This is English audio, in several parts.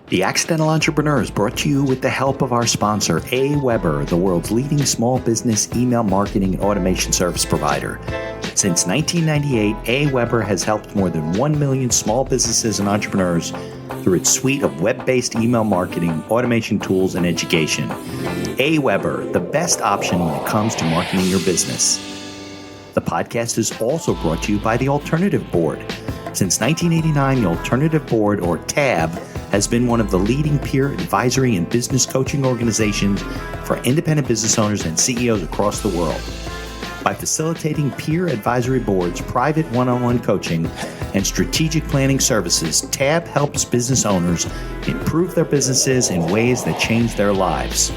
The Accidental Entrepreneur is brought to you with the help of our sponsor, AWeber, the world's leading small business email marketing and automation service provider. Since 1998, AWeber has helped more than 1 million small businesses and entrepreneurs through its suite of web-based email marketing, automation tools, and education. AWeber, the best option when it comes to marketing your business. The podcast is also brought to you by the Alternative Board. Since 1989, the Alternative Board, or TAB, has been one of the leading peer advisory and business coaching organizations for independent business owners and CEOs across the world. By facilitating peer advisory boards, private one-on-one coaching, and strategic planning services, TAB helps business owners improve their businesses in ways that change their lives.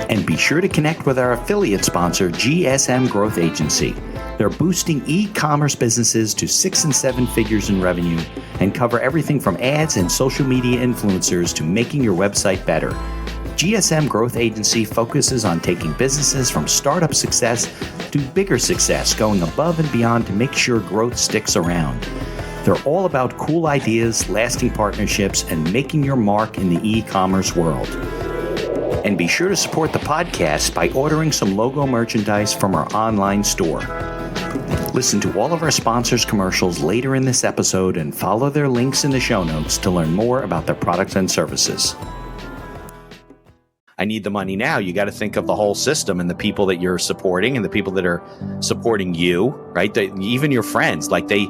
And be sure to connect with our affiliate sponsor, GSM Growth Agency. They're boosting e-commerce businesses to 6 and 7 figures in revenue and cover everything from ads and social media influencers to making your website better. GSM Growth Agency focuses on taking businesses from startup success to bigger success, going above and beyond to make sure growth sticks around. They're all about cool ideas, lasting partnerships, and making your mark in the e-commerce world. And be sure to support the podcast by ordering some logo merchandise from our online store. Listen to all of our sponsors' commercials later in this episode and follow their links in the show notes to learn more about their products and services. I need the money now. You got to think of the whole system and the people that you're supporting and the people that are supporting you, right? Even your friends, like they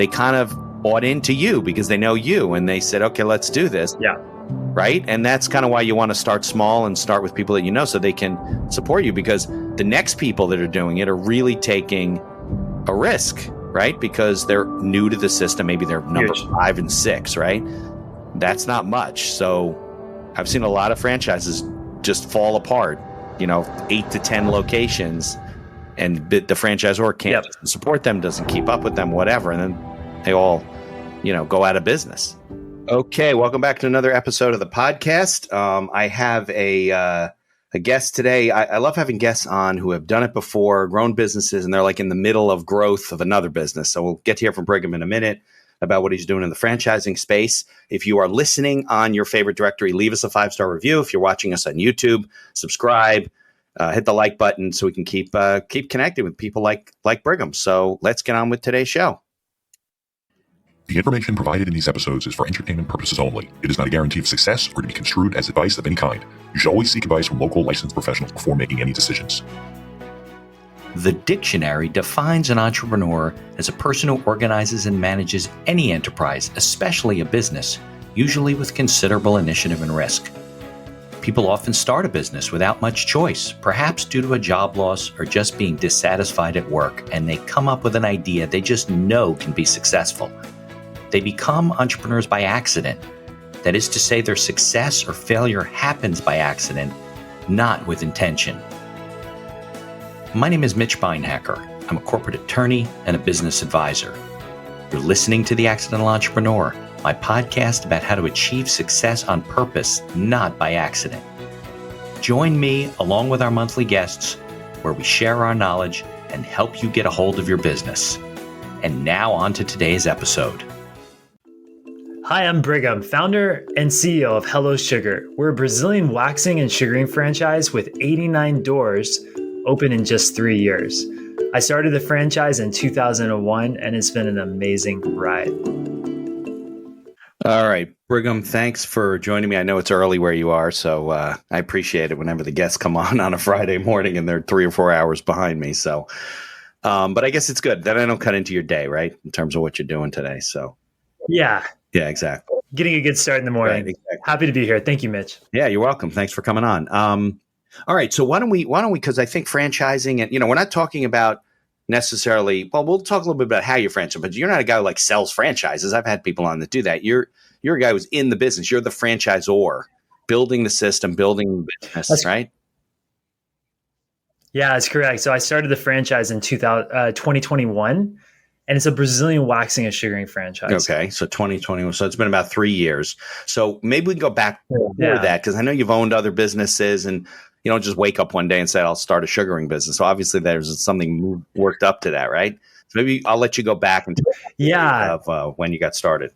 kind of bought into you because they know you and they said, okay, let's do this. Yeah. Right. And that's kind of why you want to start small and start with people that you know so they can support you, because the next people that are doing it are really taking a risk, right? Because they're new to the system. Maybe they're number 5 and 6, right? That's not much. So I've seen a lot of franchises just fall apart, 8 to 10 locations, and the franchisor can't support them, doesn't keep up with them, whatever. And then they all, go out of business. Okay. Welcome back to another episode of the podcast. I have a guest today. I love having guests on who have done it before, grown businesses, and they're like in the middle of growth of another business. So we'll get to hear from Brigham in a minute about what he's doing in the franchising space. If you are listening on your favorite directory, leave us a 5-star review. If you're watching us on YouTube, subscribe, hit the like button so we can keep connecting with people like Brigham. So let's get on with today's show. The information provided in these episodes is for entertainment purposes only. It is not a guarantee of success or to be construed as advice of any kind. You should always seek advice from local licensed professionals before making any decisions. The dictionary defines an entrepreneur as a person who organizes and manages any enterprise, especially a business, usually with considerable initiative and risk. People often start a business without much choice, perhaps due to a job loss or just being dissatisfied at work, and they come up with an idea they just know can be successful. They become entrepreneurs by accident. That is to say, their success or failure happens by accident, not with intention. My name is Mitch Beinhacker. I'm a corporate attorney and a business advisor. You're listening to The Accidental Entrepreneur, my podcast about how to achieve success on purpose, not by accident. Join me along with our monthly guests, where we share our knowledge and help you get a hold of your business. And now on to today's episode. Hi, I'm Brigham, founder and CEO of Hello Sugar. We're a Brazilian waxing and sugaring franchise with 89 doors open in just 3 years. I started the franchise in 2001, and it's been an amazing ride. All right, Brigham, thanks for joining me. I know it's early where you are, so I appreciate it whenever the guests come on a Friday morning and they're 3 or 4 hours behind me. So, but I guess it's good that I don't cut into your day, right, in terms of what you're doing today. So, yeah, exactly. Getting a good start in the morning. Right, exactly. Happy to be here. Thank you, Mitch. Yeah, you're welcome. Thanks for coming on. All right, so why don't we? Because I think franchising, and we're not talking about necessarily. Well, we'll talk a little bit about how you franchise, but you're not a guy who sells franchises. I've had people on that do that. You're a guy who's in the business. You're the franchisor, building the system, building the business, right? Yeah, that's correct. So I started the franchise in 2021. And it's a Brazilian waxing and sugaring franchise. Okay, so 2021. So it's been about 3 years. So maybe we can go back to that, because I know you've owned other businesses, and you don't just wake up one day and say, I'll start a sugaring business. So obviously there's something worked up to that, right? So maybe I'll let you go back and tell of when you got started.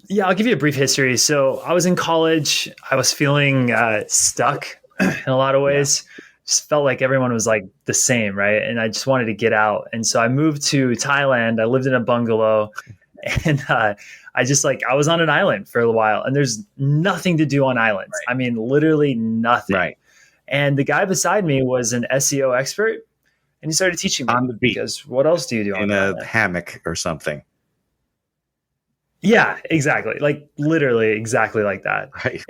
Yeah, I'll give you a brief history. So I was in college. I was feeling stuck in a lot of ways. Just felt like everyone was like the same, right? And I just wanted to get out. And so I moved to Thailand. I lived in a bungalow, and I was on an island for a while. And there's nothing to do on islands. Right. I mean, literally nothing. Right. And the guy beside me was an SEO expert, and he started teaching me On the beach. because what else do you do on In an a island? hammock or something. Yeah, exactly. Like literally exactly like that. Right.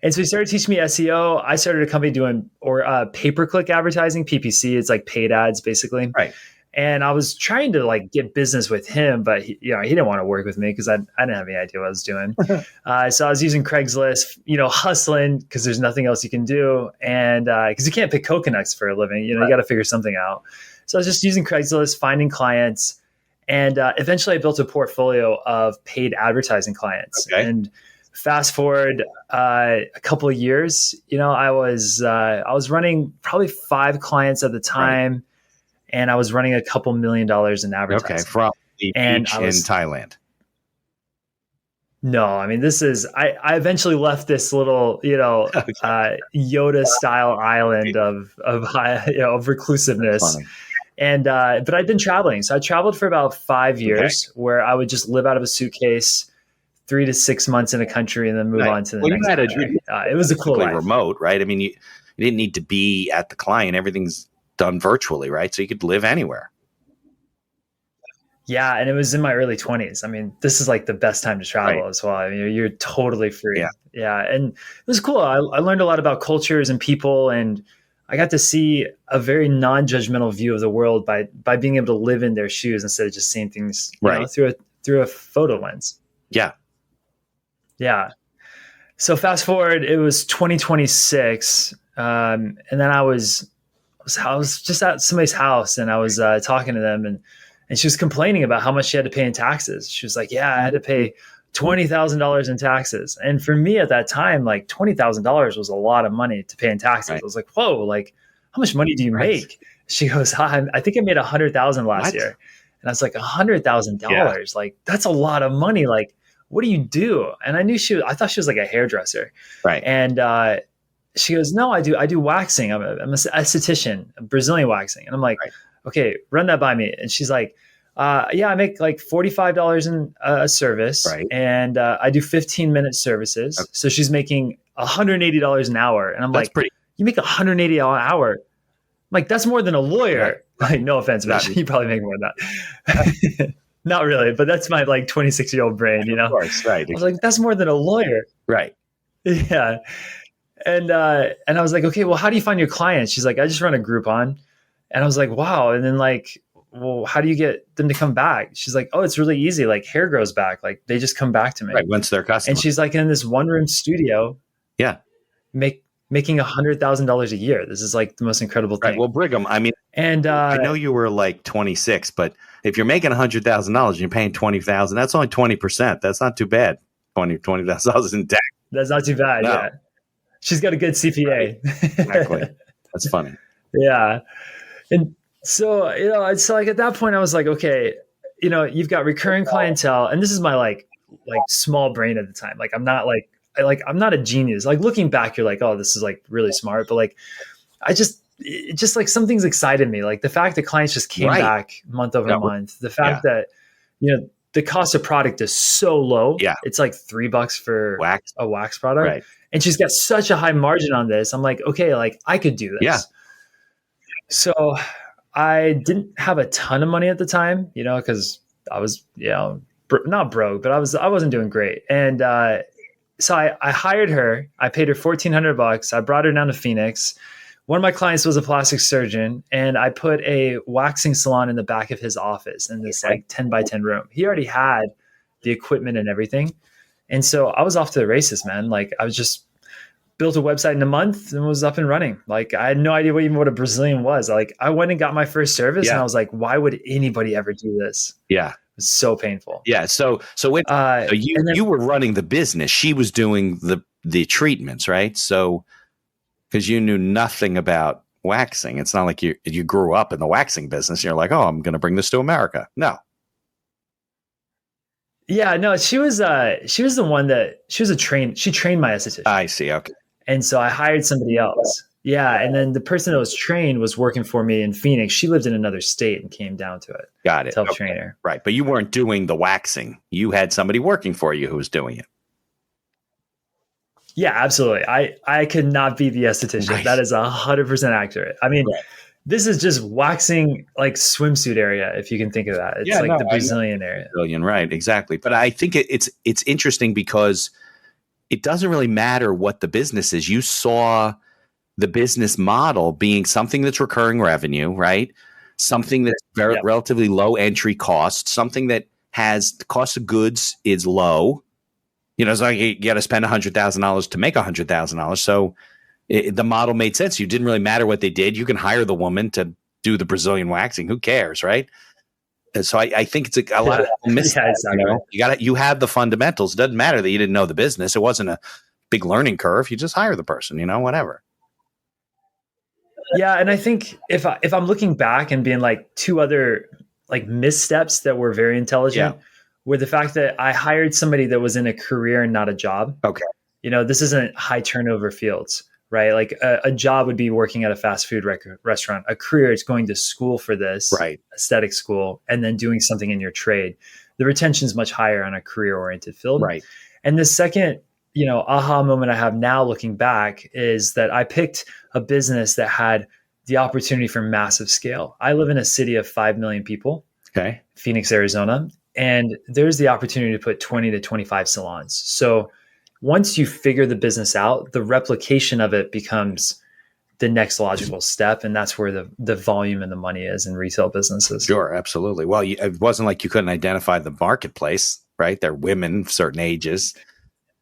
And so he started teaching me SEO. I started a company doing pay-per-click advertising, PPC. It's like paid ads basically. Right. And I was trying to like get business with him, but he didn't want to work with me because I didn't have any idea what I was doing. So I was using Craigslist, hustling because there's nothing else you can do. And because you can't pick coconuts for a living, you got to figure something out. So I was just using Craigslist, finding clients. And eventually I built a portfolio of paid advertising clients. Okay. And fast forward a couple of years, I was running probably 5 clients at the time. Right. And I was running a couple $1 million in advertising. Okay, from the beach in Thailand. No, I mean, I eventually left this little, Yoda style island of reclusiveness. And, but I'd been traveling. So I traveled for about 5 years where I would just live out of a suitcase 3 to 6 months in a country and then move on to the next country. It was a cool life. Remote, right? I mean, you didn't need to be at the client. Everything's done virtually, right? So you could live anywhere. Yeah. And it was in my early 20s. I mean, this is like the best time to travel as well. I mean, you're totally free. Yeah. And it was cool. I learned a lot about cultures and people, and I got to see a very non-judgmental view of the world by being able to live in their shoes instead of just seeing things through a photo lens. Yeah. Yeah. So fast forward, it was 2026. And then I was just at somebody's house, and I was talking to them, and she was complaining about how much she had to pay in taxes. She was like, yeah, I had to pay $20,000 in taxes. And for me at that time, like $20,000 was a lot of money to pay in taxes. Right. I was like, whoa, like how much money do you make? She goes, I think I made 100,000 last year. And I was like, $100,000, like that's a lot of money. Like, what do you do? And I thought she was like a hairdresser. Right. And, she goes, no, I do waxing. I'm a esthetician, Brazilian waxing. And I'm like, okay, run that by me. And she's like, yeah, I make like $45 in a service, and I do 15-minute services. Okay. So she's making $180 an hour. And I'm like, you make $180 an hour? I'm like, that's more than a lawyer. Right. Like, no offense, but you probably make more than that. Not really, but that's my like 26-year-old brain, Of course, right. I was like, that's more than a lawyer. Right. Yeah. And I was like, okay, well, how do you find your clients? She's like, I just run a Groupon. And I was like, wow. And then like, well, how do you get them to come back? She's like, oh, it's really easy. Like hair grows back. Like they just come back to me. Right. Once they're customers. And she's like in this 1-room studio. Yeah. Making $100,000 a year. This is like the most incredible thing. Right. Well, Brigham, I mean, and I know you were like 26, but if you're making $100,000 and you're paying $20,000, that's only 20%. That's not too bad. $20,000 in tax. That's not too bad. No. Yeah. She's got a good CPA. Right. Exactly. That's funny. Yeah. And so, so like at that point I was like, okay, you've got recurring clientele, and this is my like small brain at the time. Like, I'm not I'm not a genius. Like looking back, you're like, oh, this is like really smart. But like, it just like some things excited me. Like the fact that clients just came back month over month, the fact that, the cost of product is so low. Yeah. It's like $3 for a wax product. Right. And she's got such a high margin on this. I'm like, okay, like I could do this. Yeah. So I didn't have a ton of money at the time, because I was, not broke, but I wasn't doing great. And so I hired her. I paid her $1,400. I brought her down to Phoenix. One of my clients was a plastic surgeon, and I put a waxing salon in the back of his office in this like 10 by 10 room. He already had the equipment and everything. And so I was off to the races, man. Like I was just built a website in a month and was up and running. Like I had no idea what a Brazilian was. Like I went and got my first service and I was like, why would anybody ever do this? Yeah. It was so painful. Yeah. So you were running the business. She was doing the treatments, right? So, because you knew nothing about waxing. It's not like you grew up in the waxing business. And you're like, oh, I'm going to bring this to America. No. Yeah, no, she was the one that she trained my esthetician. I see. Okay. And so I hired somebody else. Yeah. And then the person that was trained was working for me in Phoenix. She lived in another state and came down to it Got it. to help Okay. train her. Right. But you weren't doing the waxing. You had somebody working for you who was doing it. Yeah, absolutely. I could not be the esthetician. Right. That is 100% accurate. I mean, Right. this is just waxing like swimsuit area, if you can think of that. It's Yeah, like no, the Brazilian area. Brazilian, right? Exactly. But I think it's interesting because it doesn't really matter what the business is. You saw the business model being something that's recurring revenue, right? Something that's very relatively low entry cost, something that has the cost of goods is low. You know, it's like you got to spend $100,000 to make $100,000. So the model made sense. You didn't really matter what they did. You can hire the woman to do the Brazilian waxing. Who cares, right? And so I think it's a lot of people miss that. Exactly. You have the fundamentals. It doesn't matter that you didn't know the business. It wasn't a big learning curve. You just hire the person, whatever. Yeah, and I think if I'm looking back and being like two other like missteps that were very intelligent were the fact that I hired somebody that was in a career and not a job. Okay. This isn't high turnover fields, right? Like a job would be working at a fast food restaurant. A career is going to school for this, right? Aesthetic school, and then doing something in your trade. The retention is much higher on a career oriented field, right? And the second, aha moment I have now looking back is that I picked a business that had the opportunity for massive scale. I live in a city of 5 million people, okay, Phoenix, Arizona, and there's the opportunity to put 20 to 25 salons. So once you figure the business out, the replication of it becomes the next logical step. And that's where the volume and the money is in retail businesses. Sure, absolutely. Well, it wasn't like you couldn't identify the marketplace, right? They're women, certain ages.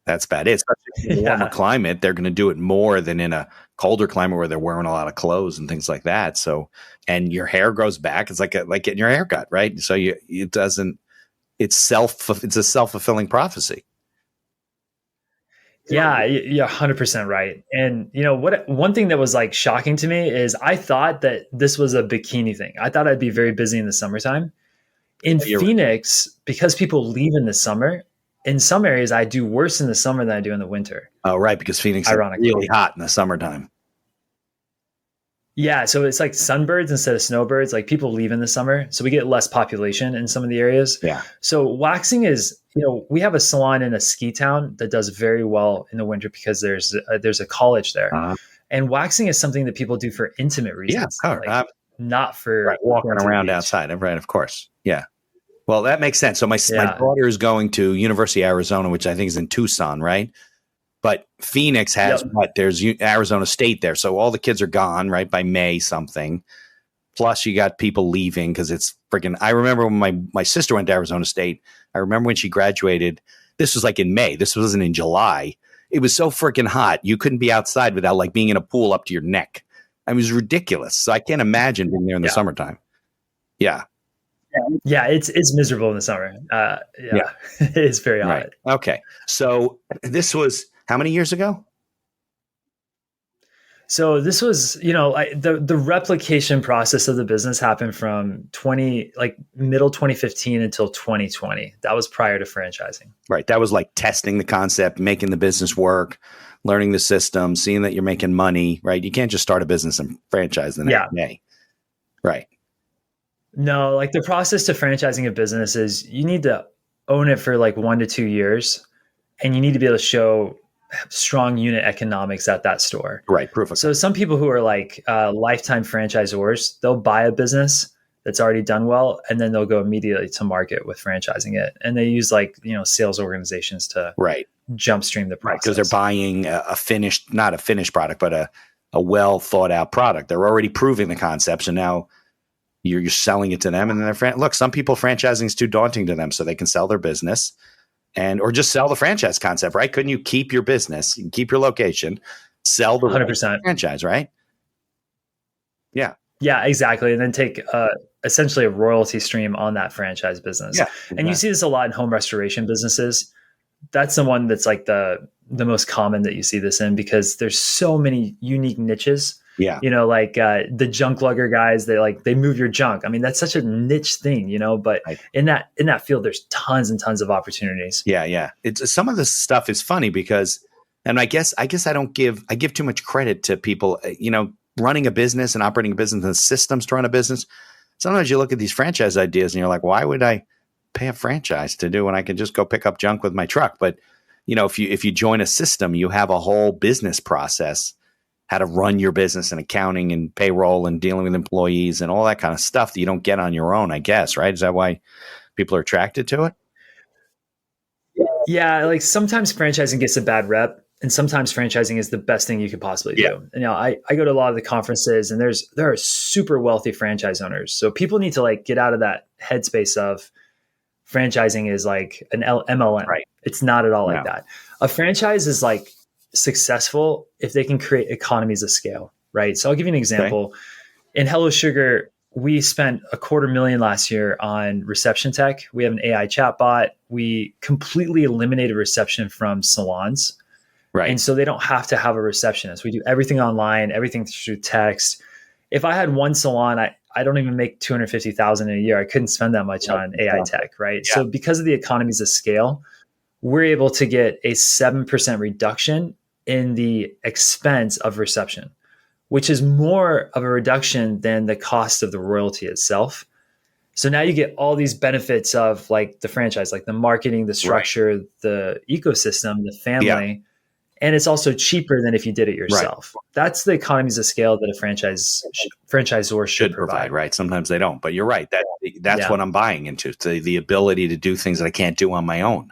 That's about it. Especially in a warmer climate, they're going to do it more than in a colder climate where they're wearing a lot of clothes and things like that. So, and your hair grows back. It's like getting your hair cut, right? So it's a self-fulfilling prophecy. Yeah, you're 100% right. And one thing that was like shocking to me is I thought that this was a bikini thing. I thought I'd be very busy in the summertime. In Phoenix, because people leave in the summer, in some areas I do worse in the summer than I do in the winter. Oh, right, because Phoenix is really hot in the summertime. Yeah, so it's like sunbirds instead of snowbirds. Like people leave in the summer, so we get less population in some of the areas. Yeah. So waxing is, we have a salon in a ski town that does very well in the winter because there's a college there, and waxing is something that people do for intimate reasons. Yeah, not for walking around outside. Right, of course. Yeah. Well, that makes sense. So my daughter is going to University of Arizona, which I think is in Tucson, right? But Phoenix has there's Arizona State there. So all the kids are gone, right, by May something. Plus you got people leaving because it's freaking. I remember when my sister went to Arizona State. I remember when she graduated. This was like in May. This wasn't in July. It was so freaking hot. You couldn't be outside without like being in a pool up to your neck. I mean, it was ridiculous. So I can't imagine being there in the summertime. Yeah. Yeah, it's miserable in the summer. It's very hot. Right. Okay. So this was how many years ago? So this was, the replication process of the business happened from middle 2015 until 2020. That was prior to franchising. Right. That was like testing the concept, making the business work, learning the system, seeing that you're making money, right? You can't just start a business and franchise the next day. Right. No, like the process to franchising a business is you need to own it for like 1 to 2 years, and you need to be able to show strong unit economics at that store. Right. Proof. So some people who are like lifetime franchisors, they'll buy a business that's already done well, and then they'll go immediately to market with franchising it. And they use sales organizations to jumpstream the process. Because they're buying not a finished product, but a well thought out product. They're already proving the concept. So now you're selling it to them, and then look, some people franchising is too daunting to them, so they can sell their business or just sell the franchise concept, right? Couldn't you keep your business, you keep your location, sell the 100% franchise, right? Yeah. Yeah, exactly. And then take essentially a royalty stream on that franchise business. Yeah, exactly. And you see this a lot in home restoration businesses. That's the one that's like the most common that you see this in, because there's so many unique niches Yeah. Like the junk lugger guys, they move your junk. I mean, that's such a niche thing, but Right. in that field, there's tons and tons of opportunities. Yeah. Yeah. It's some of this stuff is funny because, and I guess I give too much credit to people, running a business and operating a business and the systems to run a business. Sometimes you look at these franchise ideas and you're like, why would I pay a franchise to do when I can just go pick up junk with my truck? But if you join a system, you have a whole business process, how to run your business and accounting and payroll and dealing with employees and all that kind of stuff that you don't get on your own, I guess, right? Is that why people are attracted to it? Yeah, like sometimes franchising gets a bad rep, and sometimes franchising is the best thing you could possibly do. Yeah. And, I go to a lot of the conferences, and there are super wealthy franchise owners. So people need to get out of that headspace of franchising is like an MLM. Right. It's not at all like No. that. A franchise is successful if they can create economies of scale, right? So I'll give you an example. Okay. In Hello Sugar, we spent $250,000 last year on reception tech. We have an AI chatbot. We completely eliminated reception from salons. Right. And so they don't have to have a receptionist. We do everything online, everything through text. If I had one salon, I don't even make $250,000 in a year. I couldn't spend that much on AI tech, right? Yeah. So because of the economies of scale, we're able to get a 7% reduction in the expense of reception, which is more of a reduction than the cost of the royalty itself. So now you get all these benefits of the franchise, the marketing, the structure, right, the ecosystem, the family. Yeah. And it's also cheaper than if you did it yourself. Right. That's the economies of scale that a franchisor should provide. Right. Sometimes they don't, but you're right. That's what I'm buying into. The ability to do things that I can't do on my own.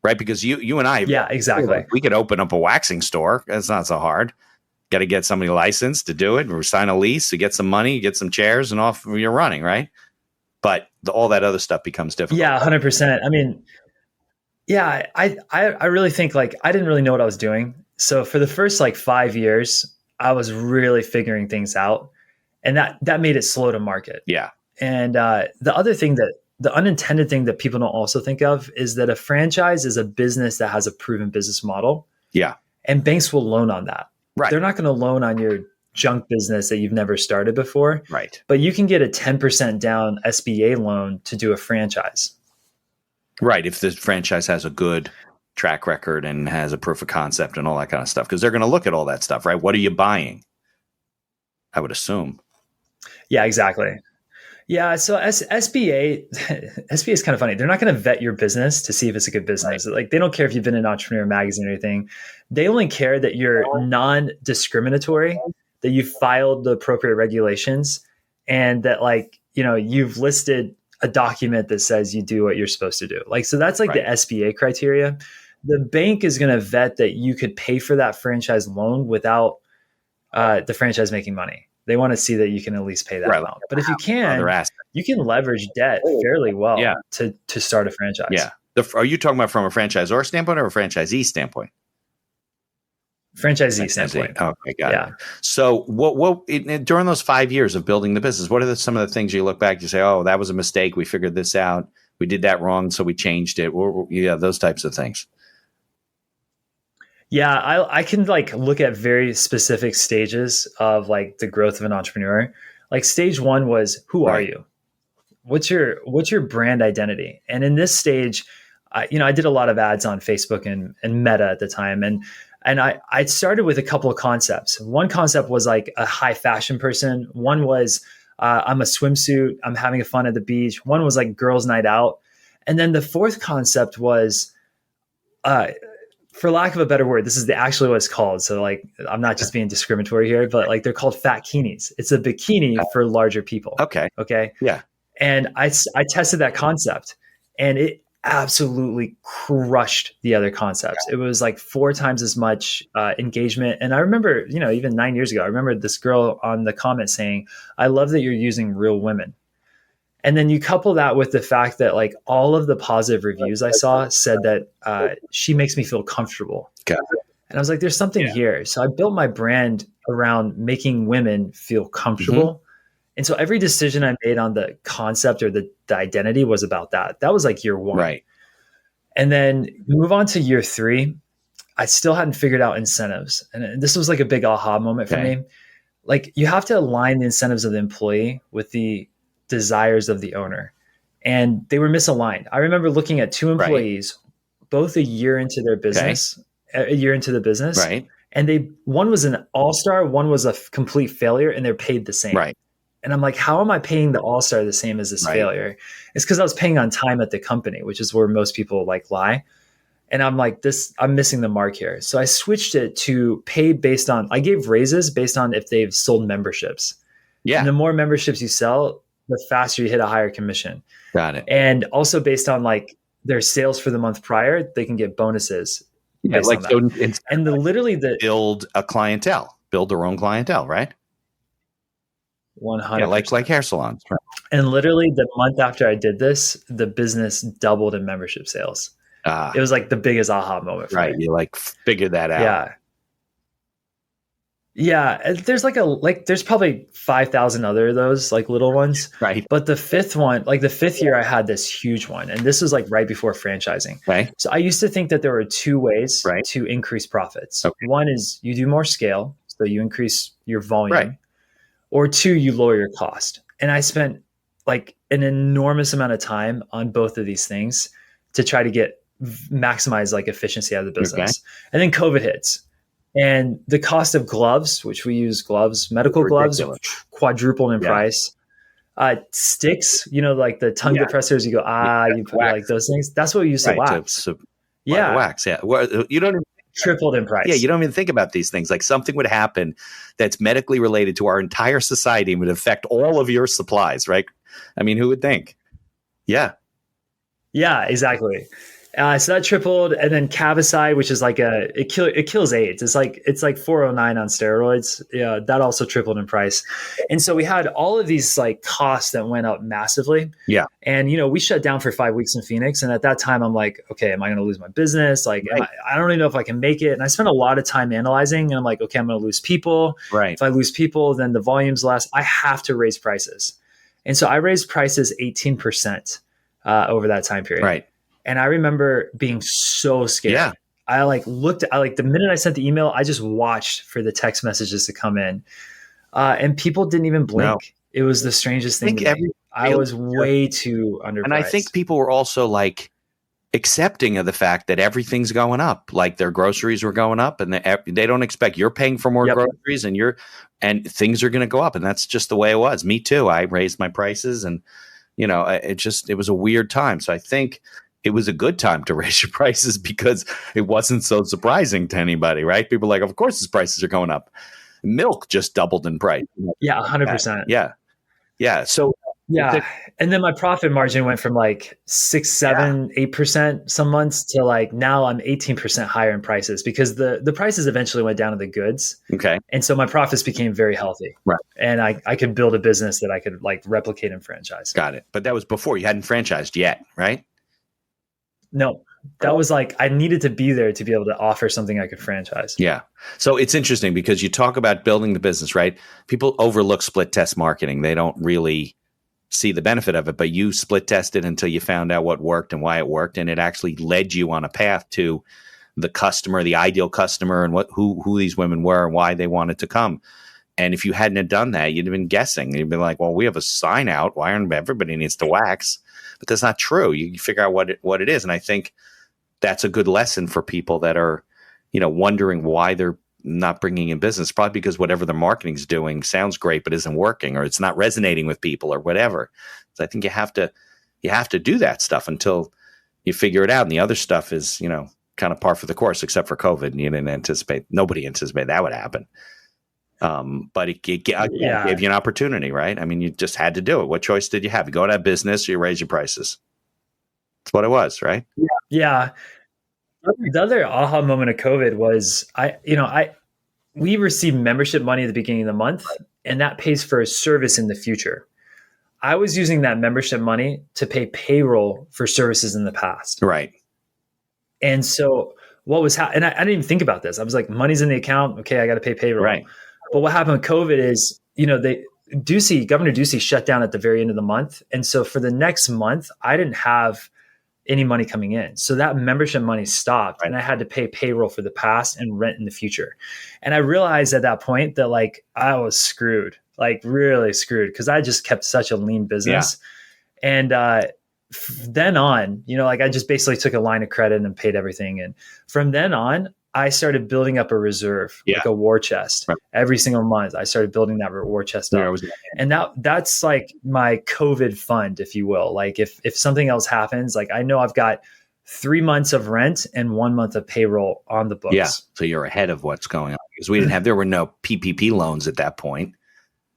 Right. Because you and I, yeah, exactly. We could open up a waxing store. That's not so hard. Got to get somebody licensed to do it, or sign a lease to get some money, get some chairs, and off you're running, right? But all that other stuff becomes difficult. Yeah, 100%. I mean, yeah, I really think I didn't really know what I was doing. So for the first 5 years, I was really figuring things out, and that made it slow to market. Yeah. And the other thing the unintended thing that people don't also think of is that a franchise is a business that has a proven business model. Yeah. And banks will loan on that. Right. They're not going to loan on your junk business that you've never started before. Right. But you can get a 10% down SBA loan to do a franchise. Right. If the franchise has a good track record and has a proof of concept and all that kind of stuff, because they're going to look at all that stuff, right? What are you buying? I would assume. Yeah, exactly. Yeah. So SBA is kind of funny. They're not going to vet your business to see if it's a good business. Right. They don't care if you've been in Entrepreneur Magazine or anything. They only care that you're non-discriminatory, that you filed the appropriate regulations, and that you've listed a document that says you do what you're supposed to do. So that's right. The SBA criteria. The bank is going to vet that you could pay for that franchise loan without the franchise making money. They want to see that you can at least pay that amount. But if you can, you can leverage debt fairly well to start a franchise. Yeah. Are you talking about from a franchisor standpoint or a franchisee standpoint? Franchisee standpoint. Okay, got it. So during those 5 years of building the business, what are some of the things you look back, you say, oh, that was a mistake. We figured this out. We did that wrong, so we changed it. Those types of things. Yeah, I can look at very specific stages of the growth of an entrepreneur. Stage one was, who are you? What's your brand identity? And in this stage, I did a lot of ads on Facebook and Meta at the time. And I started with a couple of concepts. One concept was a high fashion person. One was I'm a swimsuit. I'm having fun at the beach. One was girls' night out. And then the fourth concept was, for lack of a better word, this is actually what it's called. So I'm not just being discriminatory here, but they're called fatkinis. It's a bikini for larger people. Okay. Yeah. And I tested that concept, and it absolutely crushed the other concepts. It was 4 times as much engagement. And I remember, even 9 years ago, I remember this girl on the comment saying, I love that you're using real women. And then you couple that with the fact that all of the positive reviews I saw said that she makes me feel comfortable. Okay. And I was like, there's something here. So I built my brand around making women feel comfortable. Mm-hmm. And so every decision I made on the concept or the identity was about that. That was year one. Right. And then move on to year 3. I still hadn't figured out incentives. And this was a big aha moment for me. like you have to align the incentives of the employee with the desires of the owner. And they were misaligned. I remember looking at two employees, both a year into their business, a year into the business. Right. And one was an all-star, one was a complete failure, and they're paid the same. Right. And I'm like, how am I paying the all-star the same as this failure? It's because I was paying on time at the company, which is where most people like lie. And I'm like, I'm missing the mark here. So I switched it to pay based on, I gave raises based on if they've sold memberships. Yeah. And the more memberships you sell, the faster you hit a higher commission. Got it. And also based on like their sales for the month prior, they can get bonuses. Yeah, like so and literally build their own clientele, right? 100%. Yeah, like hair salons. Right. And literally the month after I did this, the business doubled in membership sales. It was like the biggest aha moment for me. You like figured that out. Yeah. Yeah. There's there's probably 5,000 other of those like little ones. Right. But the fifth one, like the fifth year I had this huge one, and this was like right before franchising. Right. So I used to think that there were two ways to increase profits. Okay. One is you do more scale, so you increase your volume. Right. Or two, you lower your cost. And I spent like an enormous amount of time on both of these things to try to maximize like efficiency out of the business. Okay. And then COVID hits. And the cost of gloves, which we use medical gloves, quadrupled in price. Sticks, like the tongue depressors, you go, you put like those things. That's what we use to wax. Wax, yeah. Well, you don't even tripled in price. Yeah, you don't even think about these things. Like something would happen that's medically related to our entire society and would affect all of your supplies, right? I mean, who would think? Yeah. Yeah, exactly. So that tripled, and then Cavicide, which is like it kills AIDS. It's like 409 on steroids. Yeah, that also tripled in price. And so we had all of these like costs that went up massively. Yeah. And we shut down for 5 weeks in Phoenix, and at that time I'm like, okay, am I going to lose my business? Like, I don't even know if I can make it. And I spent a lot of time analyzing, and I'm like, okay, I'm going to lose people. Right. If I lose people, then the volume's less. I have to raise prices, and so I raised prices 18% over that time period. Right. And I remember being so scared. Yeah. I the minute I sent the email, I just watched for the text messages to come in. And people didn't even blink. No. It was the strangest thing to me. I was way too underpriced. And I think people were also like accepting of the fact that everything's going up. Like their groceries were going up, and they don't expect you're paying for more groceries, and things are going to go up. And that's just the way it was. Me too. I raised my prices, and it was a weird time. So I think it was a good time to raise your prices because it wasn't so surprising to anybody, right? People are like, of course his prices are going up. Milk just doubled in price. Yeah, 100%. Yeah. Yeah. So and then my profit margin went from like 6, 7, 8% some months to like now I'm 18% higher in prices because the prices eventually went down to the goods. Okay. And so my profits became very healthy. Right. And I could build a business that I could like replicate and franchise. Got it. But that was before you hadn't franchised yet, right? No, that was like, I needed to be there to be able to offer something I could franchise. Yeah. So it's interesting because you talk about building the business, right? People overlook split test marketing. They don't really see the benefit of it, but you split tested until you found out what worked and why it worked. And it actually led you on a path to the customer, the ideal customer, and who these women were and why they wanted to come. And if you hadn't have done that, you'd have been guessing. You'd been like, well, we have a sign out. Why aren't everybody needs to wax? But that's not true. You figure out what it is. And I think that's a good lesson for people that are, wondering why they're not bringing in business. Probably because whatever the marketing's doing sounds great, but isn't working, or it's not resonating with people or whatever. So I think you have to do that stuff until you figure it out. And the other stuff is, kind of par for the course, except for COVID. And nobody anticipated that would happen. But it gave you an opportunity, right? I mean, you just had to do it. What choice did you have? You go out of business or you raise your prices. That's what it was, right? Yeah. The other aha moment of COVID was we received membership money at the beginning of the month, and that pays for a service in the future. I was using that membership money to pay payroll for services in the past. Right. And so what was and I didn't even think about this. I was like, money's in the account. Okay, I got to pay payroll. Right. But what happened with COVID is, Governor Ducey shut down at the very end of the month. And so for the next month, I didn't have any money coming in. So that membership money stopped, and I had to pay payroll for the past and rent in the future. And I realized at that point that like I was screwed, like really screwed, because I just kept such a lean business. And then on, like I just basically took a line of credit and paid everything. And from then on, I started building up a reserve, like a war chest. Every single month, I started building that war chest up. And that's like my COVID fund, if you will. Like if something else happens, like I know I've got 3 months of rent and 1 month of payroll on the books. Yeah. So you're ahead of what's going on, because there were no PPP loans at that point.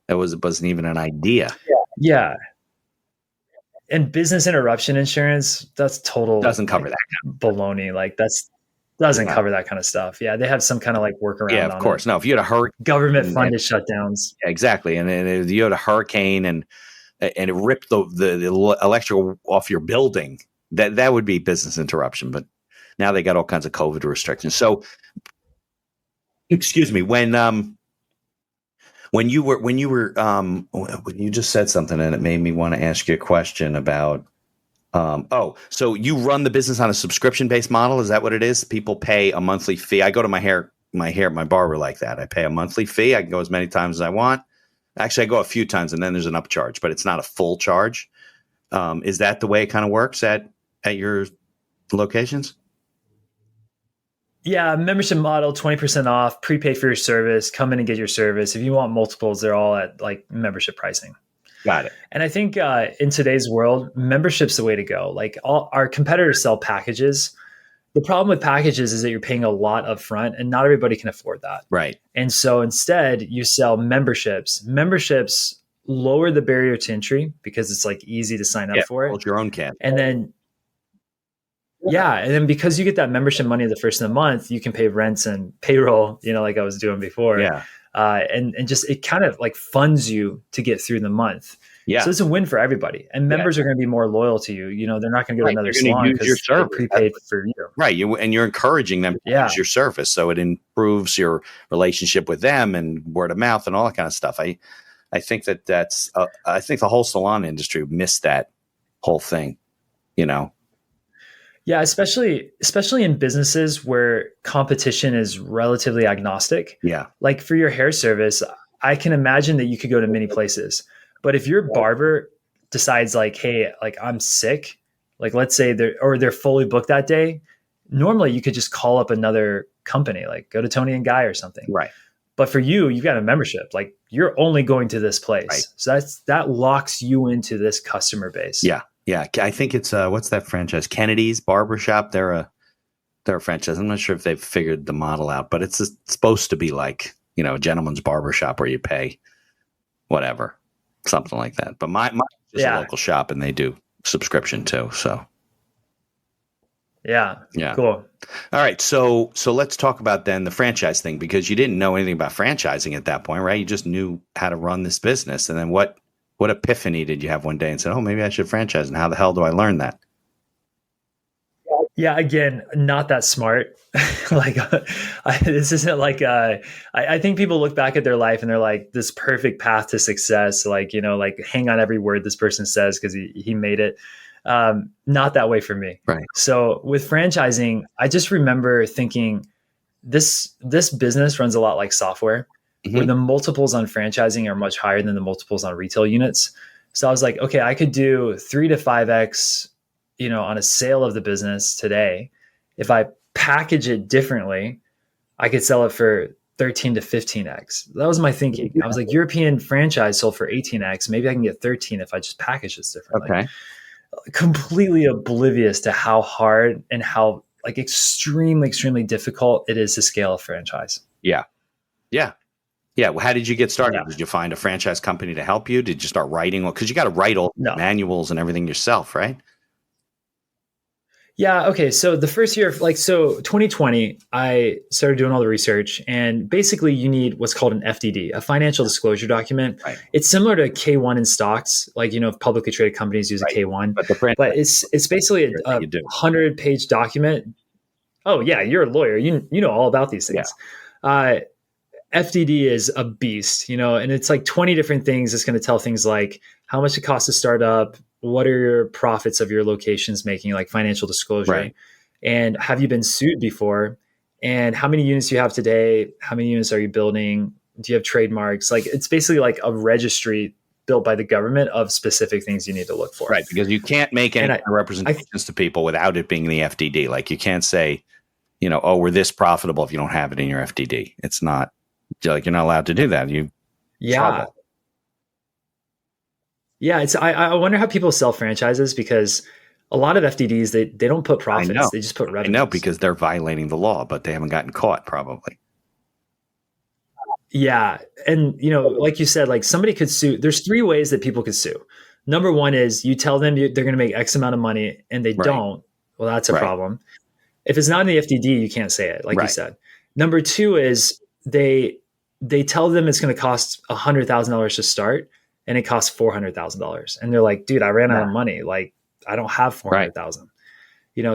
It wasn't even an idea. Yeah. And business interruption insurance, that's total. Doesn't cover that kind of baloney. Like doesn't cover that kind of stuff. Yeah, they have some kind of like workaround. Yeah, of course. No, if you had a hurricane, government funded shutdowns. Yeah, exactly. And if you had a hurricane and it ripped the electrical off your building, that would be business interruption. But now they got all kinds of COVID restrictions. So, excuse me, when you just said something and it made me want to ask you a question about. So you run the business on a subscription-based model? Is that what it is? People pay a monthly fee. I go to my barber like that. I pay a monthly fee. I can go as many times as I want. Actually, I go a few times and then there's an upcharge, but it's not a full charge. Is that the way it kind of works at your locations? Yeah, membership model, 20% off, prepay for your service, come in and get your service. If you want multiples, they're all at like membership pricing. Got it. And I think in today's world, membership's the way to go. Like all our competitors sell packages. The problem with packages is that you're paying a lot up front and not everybody can afford that. Right. And so instead you sell memberships. Memberships lower the barrier to entry because it's like easy to sign up for it. Hold your own can. And then, and then because you get that membership money the first of the month, you can pay rents and payroll, like I was doing before. Yeah. And just it kind of like funds you to get through the month. Yeah. So it's a win for everybody. And members are going to be more loyal to you. They're not going to go to another salon because they're prepaid for you. Right. And you're encouraging them to use your service. So it improves your relationship with them and word of mouth and all that kind of stuff. I think that's I think the whole salon industry missed that whole thing, Yeah, especially in businesses where competition is relatively agnostic. Yeah. Like for your hair service, I can imagine that you could go to many places. But if your barber decides like, hey, like I'm sick, like let's say they're fully booked that day, normally you could just call up another company, like go to Tony and Guy or something. Right. But for you've got a membership, like you're only going to this place. Right. So that locks you into this customer base. Yeah. Yeah, I think it's what's that franchise? Kennedy's Barbershop. They're a franchise. I'm not sure if they've figured the model out, but it's supposed to be like a gentleman's barbershop where you pay whatever, something like that. But my is a local shop and they do subscription too. So yeah, cool. All right, so let's talk about then the franchise thing, because you didn't know anything about franchising at that point, right? You just knew how to run this business, and then what epiphany did you have one day and said, oh, maybe I should franchise? And how the hell do I learn that? Yeah, again, not that smart. This isn't like, I think people look back at their life and they're like this perfect path to success. Like hang on every word this person says because he made it. Not that way for me. Right. So with franchising, I just remember thinking this business runs a lot like software. Mm-hmm. Where the multiples on franchising are much higher than the multiples on retail units. So I was like, okay, I could do 3 to 5x, on a sale of the business today. If I package it differently, I could sell it for 13 to 15x. That was my thinking. I was like, European franchise sold for 18x. Maybe I can get 13 if I just package this differently. Okay. Completely oblivious to how hard and how like extremely, extremely difficult it is to scale a franchise. Yeah. Yeah. Yeah. Well, how did you get started? Yeah. Did you find a franchise company to help you? Did you start writing? Because you got to write all the manuals and everything yourself, right? Yeah. Okay. So the first year, 2020, I started doing all the research, and basically you need what's called an FDD, a financial disclosure document. Right. It's similar to K1 in stocks. Publicly traded companies use a K1, but it's basically a 100-page document. Oh yeah. You're a lawyer. You know all about these things. Yeah. FDD is a beast, and it's like 20 different things. It's going to tell things like how much it costs to start up, what are your profits of your locations making, like financial disclosure? Right. And have you been sued before? And how many units do you have today? How many units are you building? Do you have trademarks? Like, it's basically like a registry built by the government of specific things you need to look for. Right. Because you can't make any representations to people without it being the FDD. Like, you can't say, oh, we're this profitable if you don't have it in your FDD. It's not like, you're not allowed to do that. Trouble. Yeah. I wonder how people sell franchises, because a lot of FDDs, they don't put profits. They just put revenue. I know, because they're violating the law, but they haven't gotten caught probably. Yeah. And, like you said, like, somebody could sue. There's 3 ways that people could sue. Number one is you tell them they're going to make X amount of money and they don't. Well, that's a problem. If it's not in the FDD, you can't say it, like you said. Number 2 is they tell them it's going to cost $100,000 to start, and it costs $400,000. And they're like, dude, I ran out of money. Like, I don't have 400,000.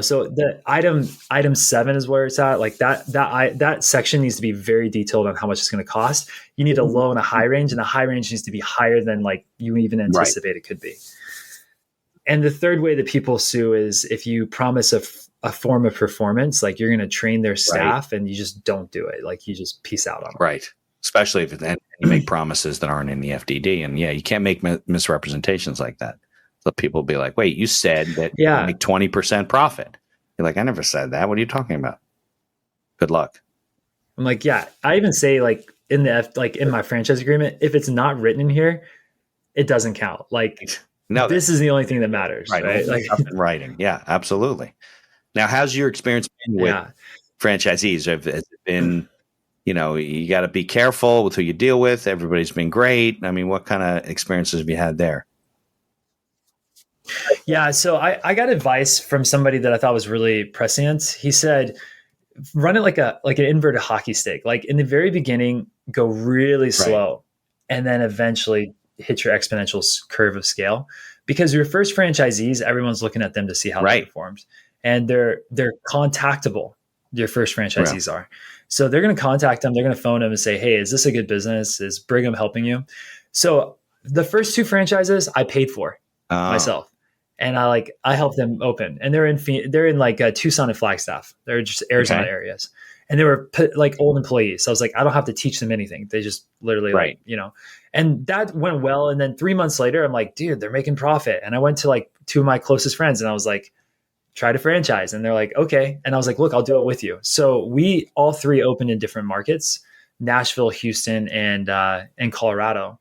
So the item 7 is where it's at. Like, that section needs to be very detailed on how much it's going to cost. You need a low and a high range, and the high range needs to be higher than like you even anticipate it could be. And the third way that people sue is if you promise a form of performance, like you're going to train their staff and you just don't do it. Like, you just peace out on them. Right. Especially if you make promises that aren't in the FDD. And you can't make misrepresentations like that. So people will be like, wait, you said that you make 20% profit. You're like, I never said that. What are you talking about? Good luck. I'm like, I even say, like, in my franchise agreement, if it's not written in here, it doesn't count. Like, this is the only thing that matters. Right. Like, in writing. Yeah, absolutely. Now, how's your experience been with franchisees? Has it been, you got to be careful with who you deal with. Everybody's been great. I mean, what kind of experiences have you had there? Yeah. So I got advice from somebody that I thought was really prescient. He said, run it like an inverted hockey stick. Like, in the very beginning, go really slow, and then eventually hit your exponential curve of scale, because your first franchisees, everyone's looking at them to see how they performed, and they're contactable. Your first franchisees are. So they're going to contact them. They're going to phone them and say, hey, is this a good business? Is Brigham helping you? So the first 2 franchises I paid for myself. And I helped them open, and they're in like Tucson and Flagstaff. They're just Arizona areas, and they were like old employees. So I was like, I don't have to teach them anything. They just literally and that went well. And then 3 months later, I'm like, dude, they're making profit. And I went to like 2 of my closest friends, and I was like, try to franchise. And they're like, okay. And I was like, look, I'll do it with you. So we all 3 opened in different markets: Nashville, Houston, and Colorado.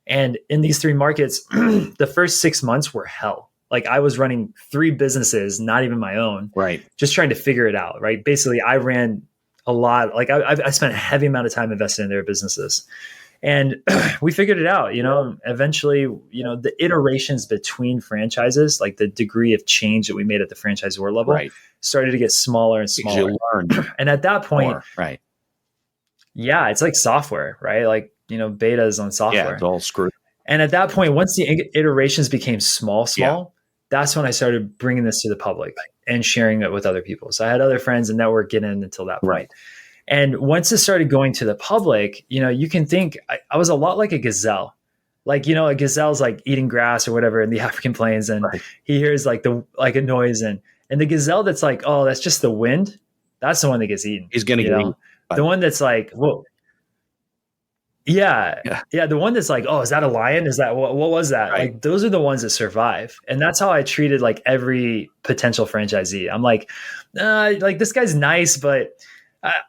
And in these 3 markets, the first 6 months were hell. Like, I was running 3 businesses, not even my own, just trying to figure it out. Right. Basically, I ran a lot. Like, I spent a heavy amount of time investing in their businesses, and we figured it out, eventually, the iterations between franchises, like the degree of change that we made at the franchisor level started to get smaller and smaller. And at that point, it's like software, right? Like, betas on software. Yeah, it's all screwed. And at that point, once the iterations became small, that's when I started bringing this to the public and sharing it with other people. So I had other friends and network get in until that point. And once it started going to the public, you can think I was a lot like a gazelle. Like, a gazelle's like eating grass or whatever in the African plains, and he hears like a noise, and the gazelle that's like, oh, that's just the wind. That's the one that gets eaten. He's going to get eaten. The one that's like, whoa. Yeah. The one that's like, oh, is that a lion? Is that what was that? Like, those are the ones that survive. And that's how I treated like every potential franchisee. I'm like, like, this guy's nice, but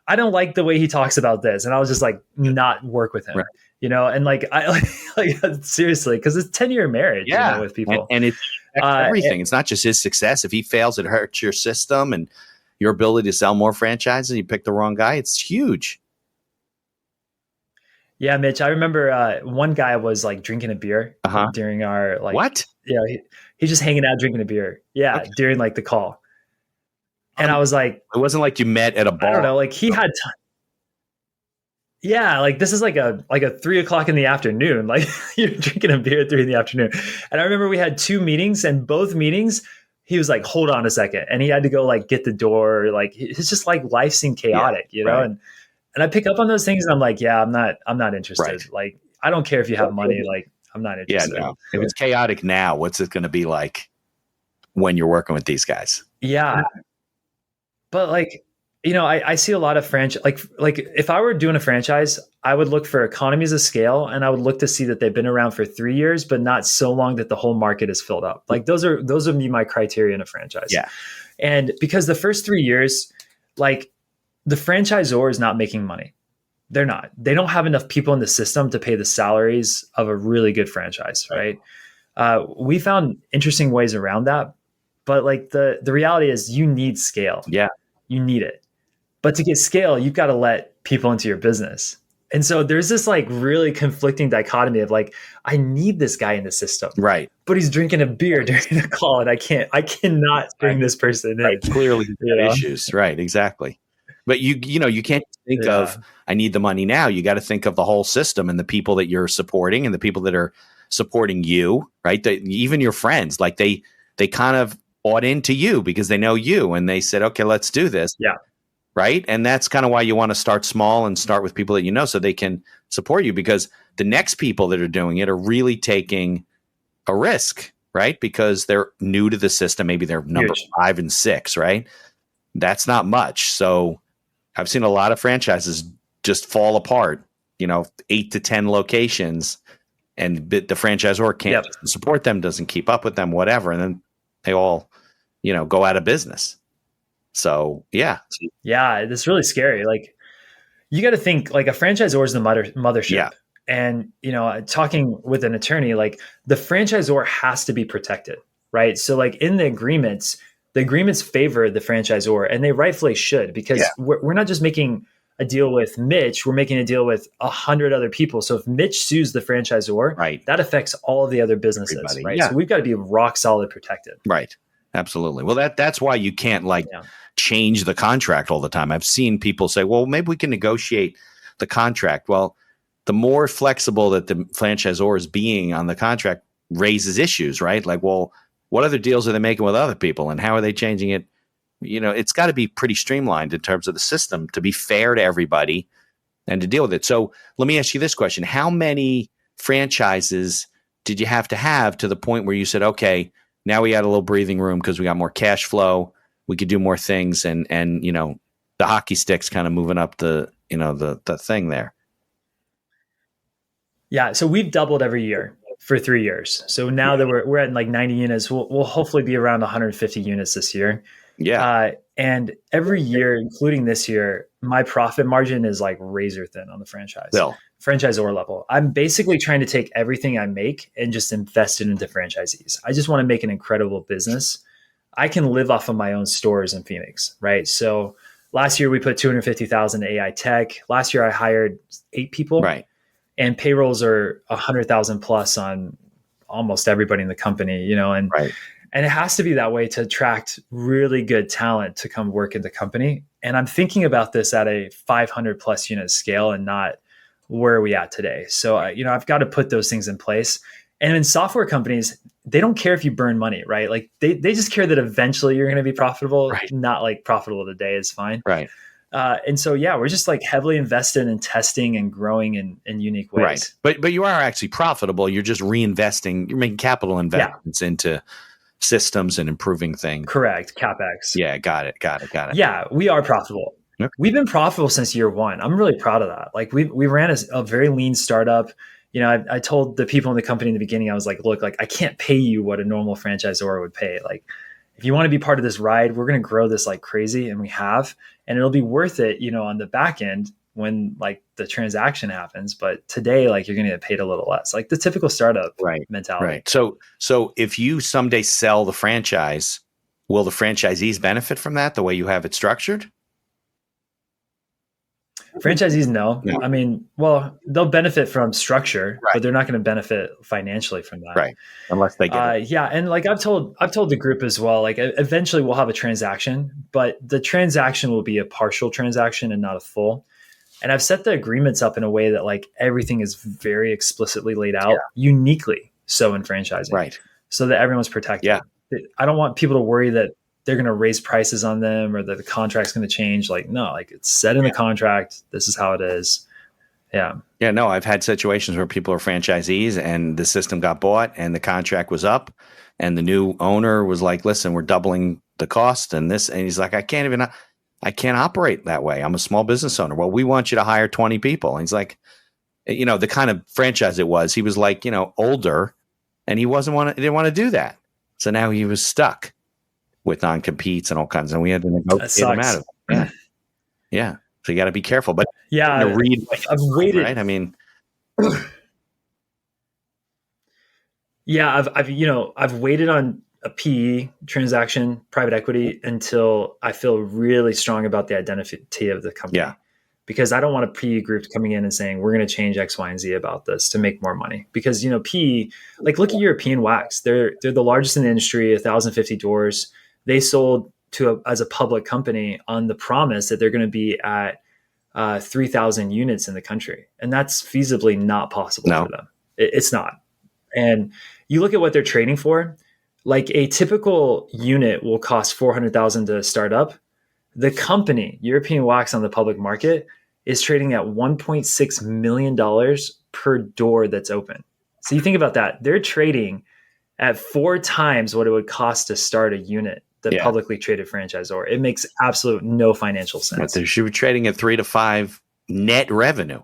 I don't like the way he talks about this. And I was just like, not work with him, and like, I like seriously, because it's 10-year marriage with people. And it's everything. It's not just his success. If he fails, it hurts your system and your ability to sell more franchises. You pick the wrong guy. It's huge. Yeah, Mitch, I remember one guy was like drinking a beer during our like what? Yeah, he's just hanging out drinking a beer. Yeah, during like the call. And I was like, it wasn't like you met at a bar. I don't know, like he had time. Yeah, like this is like a 3 o'clock in the afternoon. Like, you're drinking a beer at 3 in the afternoon. And I remember we had 2 meetings, and both meetings he was like, hold on a second. And he had to go like get the door. Like, it's just like life seemed chaotic, And I pick up on those things, and I'm like, yeah, I'm not interested. Like, I don't care if you have money. Like, I'm not Yeah, interested. no. If it's chaotic now, what's it going to be like when you're working with these guys? Yeah. But like, I see a lot of franchise, like if I were doing a franchise, I would look for economies of scale, and I would look to see that they've been around for 3 years, but not so long that the whole market is filled up. Like those would be my criteria in a franchise. Yeah. And because the first 3 years, like the franchisor is not making money. They're not. They don't have enough people in the system to pay the salaries of a really good franchise, right? We found interesting ways around that, but like the reality is, you need scale. Yeah. You need it. But to get scale, you've got to let people into your business. And so there's this like really conflicting dichotomy of like, I need this guy in the system, Right. but he's drinking a beer during the call, and I cannot bring this person in. Right. Clearly issues. Right. Exactly. But you can't think of, I need the money now. You got to think of the whole system and the people that you're supporting and the people that are supporting you, right? Even your friends, like they kind of bought into you because they know you, and they said, okay, let's do this. Yeah. Right. And that's kind of why you want to start small and start with people that you know, so they can support you, because the next people that are doing it are really taking a risk, right? Because they're new to the system. Maybe they're number 5 and 6, right? That's not much. So I've seen a lot of franchises just fall apart, 8 to 10 locations, and the franchisor can't support them, doesn't keep up with them, whatever. And then they all, go out of business. So, yeah. Yeah, it's really scary. Like, you got to think like a franchisor is the mothership. Yeah. And, talking with an attorney, like the franchisor has to be protected, right? So like in the agreements favor the franchisor, and they rightfully should, because we're not just making a deal with Mitch, we're making a deal with 100 other people. So if Mitch sues the franchisor, right, that affects all of the other businesses, everybody. right? Yeah. So we've got to be rock solid protected. Right. Absolutely. Well, that's why you can't change the contract all the time. I've seen people say, well, maybe we can negotiate the contract. Well, the more flexible that the franchisor is being on the contract raises issues, right? Like, well, what other deals are they making with other people, and how are they changing it? It's got to be pretty streamlined in terms of the system to be fair to everybody and to deal with it. So let me ask you this question. How many franchises did you have to the point where you said, okay, now we got a little breathing room because we got more cash flow, we could do more things, and the hockey stick's kind of moving up the thing there? Yeah, so we've doubled every year for 3 years. So now that we're at like 90 units, we'll hopefully be around 150 units this year. Yeah. And every year, including this year, my profit margin is like razor thin on the franchisor level. I'm basically trying to take everything I make and just invest it into franchisees. I just want to make an incredible business. I can live off of my own stores in Phoenix, right? So last year we put 250,000 AI tech. Last year I hired 8 people. Right. And payrolls are 100,000 plus on almost everybody in the company, and right. And it has to be that way to attract really good talent to come work in the company. And I'm thinking about this at a 500 plus unit scale and not where are we at today. So, I've got to put those things in place. And in software companies, they don't care if you burn money, right? Like they just care that eventually you're going to be profitable, right. Not like profitable today is fine. Right. And so, we're just like heavily invested in testing and growing in unique ways. Right. But you are actually profitable. You're just reinvesting. You're making capital investments into systems and improving things. Correct. CapEx. Yeah. Got it. Yeah. We are profitable. Okay. We've been profitable since year one. I'm really proud of that. Like we ran a very lean startup. I told the people in the company in the beginning, I was like, look, like I can't pay you what a normal franchisor would pay. Like if you want to be part of this ride, we're going to grow this like crazy. And we have, and it'll be worth it, on the back end when like the transaction happens. But today, like you're going to get paid a little less, like the typical startup mentality. Right. So if you someday sell the franchise, will the franchisees benefit from that the way you have it structured? Franchisees, no. I mean, well, they'll benefit from structure, but they're not going to benefit financially from that. Right. Unless they get it. Yeah. And like I've told the group as well, like eventually we'll have a transaction, but the transaction will be a partial transaction and not a full. And I've set the agreements up in a way that like everything is very explicitly laid out uniquely. So in franchising, right. So that everyone's protected. Yeah. I don't want people to worry that they're going to raise prices on them or that the contract's going to change. Like, no, like it's set in the contract. This is how it is. Yeah. Yeah, no, I've had situations where people are franchisees and the system got bought and the contract was up and the new owner was like, listen, we're doubling the cost and this. And he's like, I can't operate that way. I'm a small business owner. Well, we want you to hire 20 people. And he's like, the kind of franchise it was, he was like, older and he didn't want to do that. So now he was stuck with non-competes and all kinds, and we had to negotiate him out of it. Yeah. Yeah. So you got to be careful, but yeah, read, I've waited, right? I mean, yeah, I've waited on a PE transaction, private equity, until I feel really strong about the identity of the company. Yeah. Because I don't want a PE group coming in and saying, we're going to change X, Y, and Z about this to make more money. Because, PE, like look at European Wax. They're the largest in the industry, 1,050 doors. They sold as a public company on the promise that they're going to be at 3,000 units in the country. And that's feasibly not possible for them. It's not. And you look at what they're trading for, like a typical unit will cost $400,000 to start up. The company, European Wax on the public market, is trading at $1.6 million per door that's open. So you think about that. They're trading at 4 times what it would cost to start a unit, the publicly traded franchisor. It makes absolute no financial sense. But they were trading at 3 to 5 net revenue.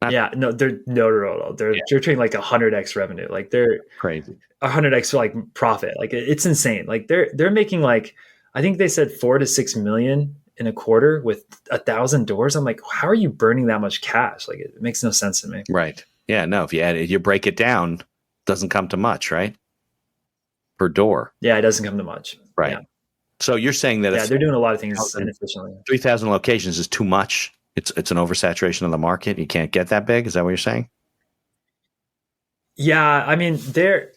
No. They're trading like 100x revenue. Like they're crazy. 100x like profit. Like it's insane. Like they're making like, I think they said 4 to 6 million in a quarter with 1,000 doors. I'm like, how are you burning that much cash? Like it makes no sense to me. Right. Yeah. No. If you break it down, it doesn't come to much, right? Per door. Yeah, it doesn't come to much. Right. Yeah. So you're saying that they're doing a lot of things inefficiently. 3,000 locations is too much. It's an oversaturation of the market. You can't get that big. Is that what you're saying? Yeah, I mean they're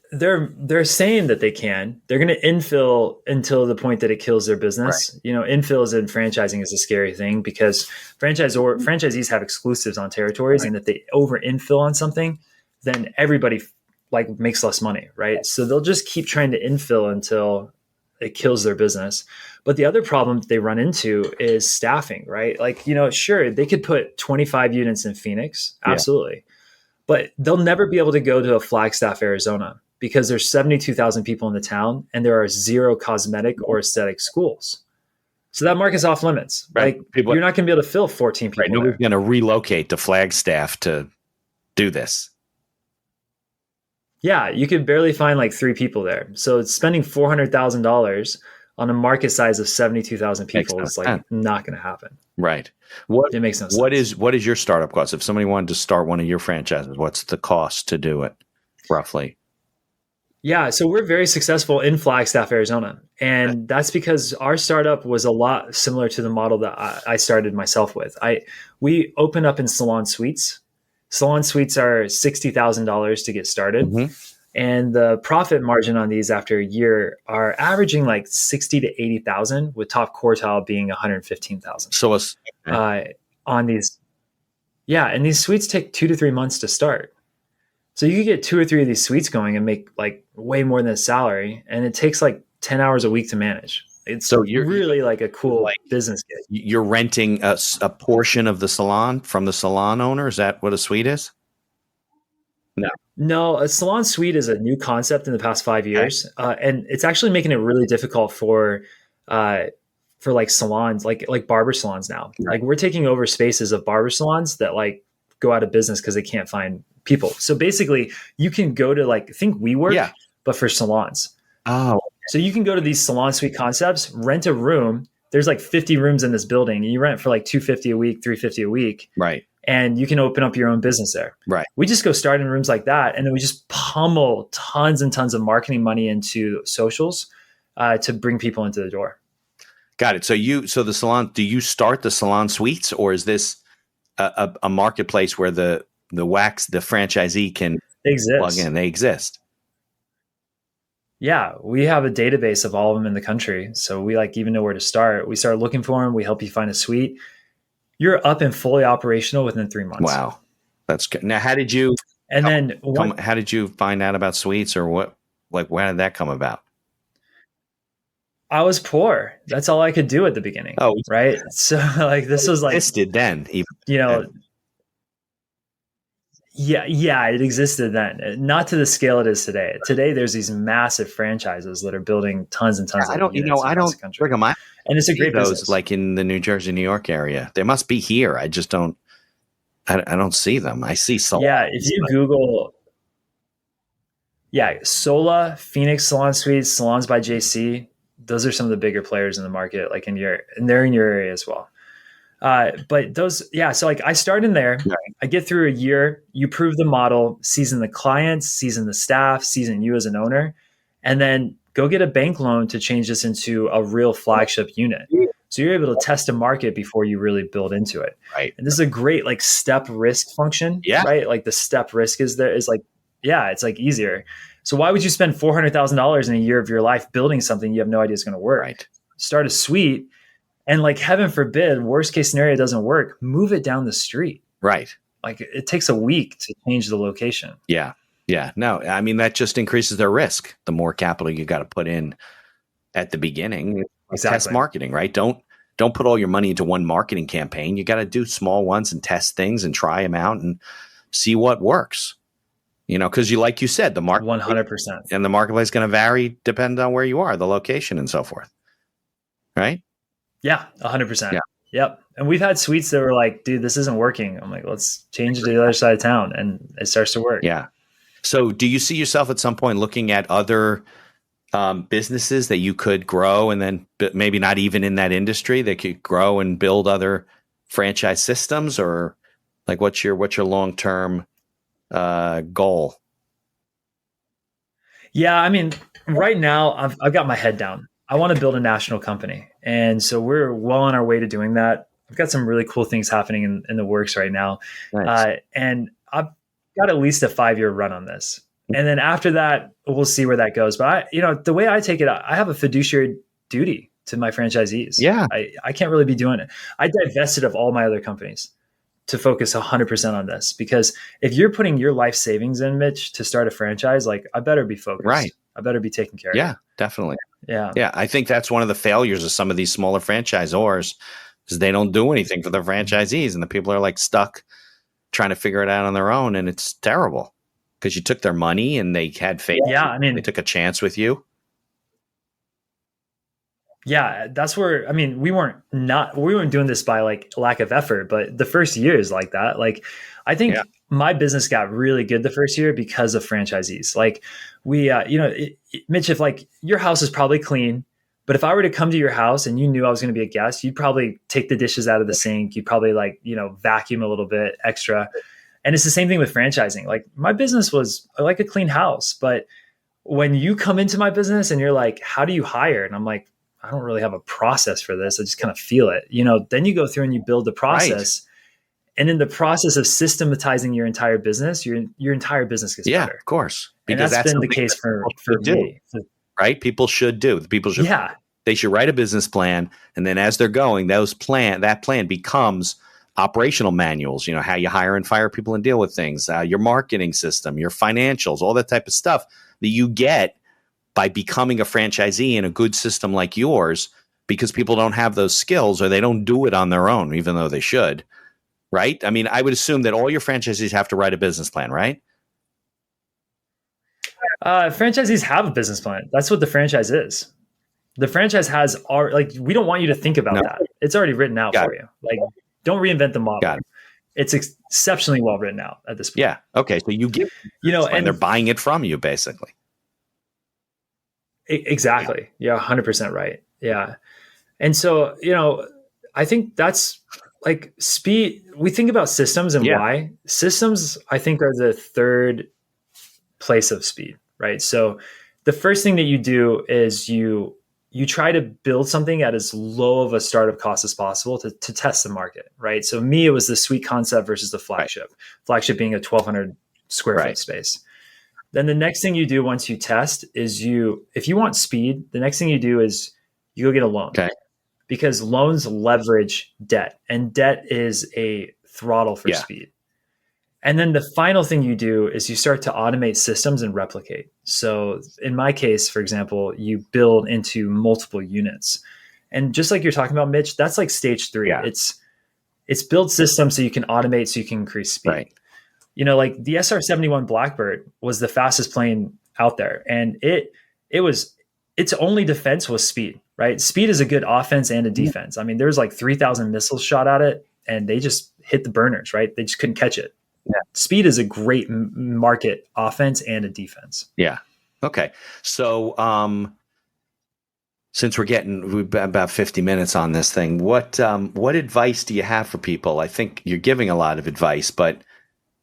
saying that they can. They're going to infill until the point that it kills their business. Right. Infills in franchising is a scary thing because franchisees have exclusives on territories, and if they over infill on something, then everybody like makes less money, right? So they'll just keep trying to infill until it kills their business. But the other problem they run into is staffing, right? Like, sure, they could put 25 units in Phoenix, absolutely. But they'll never be able to go to a Flagstaff, Arizona, because there's 72,000 people in the town and there are 0 cosmetic or aesthetic schools. So that market's off limits. Right. Like you're not going to be able to fill 14 people. Right. Nobody's going to relocate to Flagstaff to do this. Yeah, you could barely find like 3 people there. So spending $400,000 on a market size of 72,000 people is like not going to happen. Right. It makes no sense. What is your startup cost? If somebody wanted to start one of your franchises, what's the cost to do it roughly? Yeah, so we're very successful in Flagstaff, Arizona. And that's because our startup was a lot similar to the model that I started myself with. We opened up in salon suites. Salon suites are $60,000 to get started. Mm-hmm. And the profit margin on these after a year are averaging like 60 to 80,000, with top quartile being 115,000. So on these, and these suites take 2 to 3 months to start. So you could get 2 or 3 of these suites going and make like way more than a salary, and it takes like 10 hours a week to manage. It's you're really like a cool business gig. You're renting a portion of the salon from the salon owner. Is that what a suite is? No, a salon suite is a new concept in the past 5 years, and it's actually making it really difficult for like salons, like barber salons now. Right. Like we're taking over spaces of barber salons that like go out of business because they can't find people. So basically, you can go to like think WeWork, but for salons. Oh, so you can go to these salon suite concepts, rent a room. There's like 50 rooms in this building, and you rent for like $250 a week, $350 a week. Right. And you can open up your own business there. Right. We just go start in rooms like that. And then we just pummel tons and tons of marketing money into socials to bring people into the door. Got it. So the salon, do you start the salon suites, or is this a marketplace where the franchisee can plug in? They exist. Yeah, we have a database of all of them in the country. So we like even know where to start. We start looking for them. We help you find a suite. You're up and fully operational within 3 months. Wow. That's good. Now, how did you, how did you find out about suites, or what, like, where did that come about? I was poor. That's all I could do at the beginning. Oh, right. So like this was like, existed then, even you know, then. yeah, it existed then. Not to the scale it is today. Today there's these massive franchises that are building tons and tons I of don't, units I across don't, the country. Brigham, I And it's a see great those business. like in the New Jersey, New York area. They must be here. I just don't. I don't see them. I see salons. Yeah, if you Google, Sola, Phoenix Salon Suites, Salons by JC, those are some of the bigger players in the market, like and they're in your area as well. But those, so like I start in there, Right. I get through a year, you prove the model, season the clients, season the staff, season you as an owner, and then go get a bank loan to change this into a real flagship unit. So you're able to test a market before you really build into it. Right. And this is a great like step risk function, Yeah. right? Like the step risk is like, it's like easier. So why would you spend $400,000 in a year of your life building something you have no idea is going to work? Right. Start a suite, and like heaven forbid, worst case scenario doesn't work, move it down the street. Right. Like it takes a week to change the location. Yeah. Yeah. No, I mean, that just increases their risk. The more capital you got to put in at the beginning. Exactly. Test marketing, right? Don't put all your money into one marketing campaign. You got to do small ones and test things and try them out and see what works. Because like you said, the market 100%. and the marketplace is going to vary depending on where you are, the location and so forth. Right? Yeah, 100%. Yeah. Yep. And we've had suites that were like, dude, this isn't working. I'm like, let's change it to the other side of town. And it starts to work. Yeah. So do you see yourself at some point looking at other businesses that you could grow, and then maybe not even in that industry, that could grow and build other franchise systems, or like what's your long-term goal? Yeah. I mean, right now I've got my head down. I want to build a national company. And so we're well on our way to doing that. I've got some really cool things happening in the works right now. Nice. And I've got at least a 5-year run on this. And then after that, we'll see where that goes. But the way I take it, I have a fiduciary duty to my franchisees. Yeah. I can't really be doing it. I divested of all my other companies to focus 100% on this, because if you're putting your life savings in, Mitch, to start a franchise, like I better be focused. Right. I better be taken care of. Yeah, definitely. Yeah. Yeah. I think that's one of the failures of some of these smaller franchisors, is they don't do anything for their franchisees, and the people are like stuck trying to figure it out on their own. And it's terrible because you took their money and they had faith. Yeah. I mean, they took a chance with you. Yeah, that's where, I mean, we weren't doing this by like lack of effort, but the first year is like that. Like, I think my business got really good the first year because of franchisees. Like we, Mitch, if like your house is probably clean, but if I were to come to your house and you knew I was going to be a guest, you'd probably take the dishes out of the sink. You'd probably like, vacuum a little bit extra. And it's the same thing with franchising. Like my business was like a clean house, but when you come into my business and you're like, how do you hire? And I'm like, I don't really have a process for this. I just kind of feel it, then you go through and you build the process. Right. And in the process of systematizing your entire business, your entire business gets better. Of course. Because that's been the case for me. Right? People should do. People should. Yeah. They should write a business plan, and then as they're going, that plan becomes operational manuals. How you hire and fire people and deal with things, your marketing system, your financials, all that type of stuff that you get by becoming a franchisee in a good system like yours, because people don't have those skills or they don't do it on their own, even though they should. Right? I mean, I would assume that all your franchisees have to write a business plan, right? Franchisees have a business plan. That's what the franchise is. The franchise has we don't want you to think about that. It's already written out for you. Like, don't reinvent the model. It's exceptionally well written out at this point. Yeah. Okay. So you give, and they're buying it from you, basically. Exactly. Yeah. 100% right. Yeah. And so, I think that's like speed. We think about systems and why. Systems, I think, are the third place of speed, right? So the first thing that you do is you try to build something at as low of a startup cost as possible to test the market, right? So me, it was the suite concept versus the flagship. Right. Flagship being a 1,200 square foot space. Then the next thing you do once you test is if you want speed, the next thing you do is you go get a loan. Okay. Because loans leverage debt, and debt is a throttle for speed. And then the final thing you do is you start to automate systems and replicate. So in my case, for example, you build into multiple units. And just like you're talking about, Mitch, that's like stage 3. Yeah. It's build systems so you can automate, so you can increase speed. Right. Like the SR-71 Blackbird was the fastest plane out there. And its only defense was speed, right? Speed is a good offense and a defense. I mean, there's like 3,000 missiles shot at it and they just hit the burners, right? They just couldn't catch it. Yeah. Speed is a great market offense and a defense. Yeah. Okay. So, since we've got about 50 minutes on this thing, what advice do you have for people? I think you're giving a lot of advice, but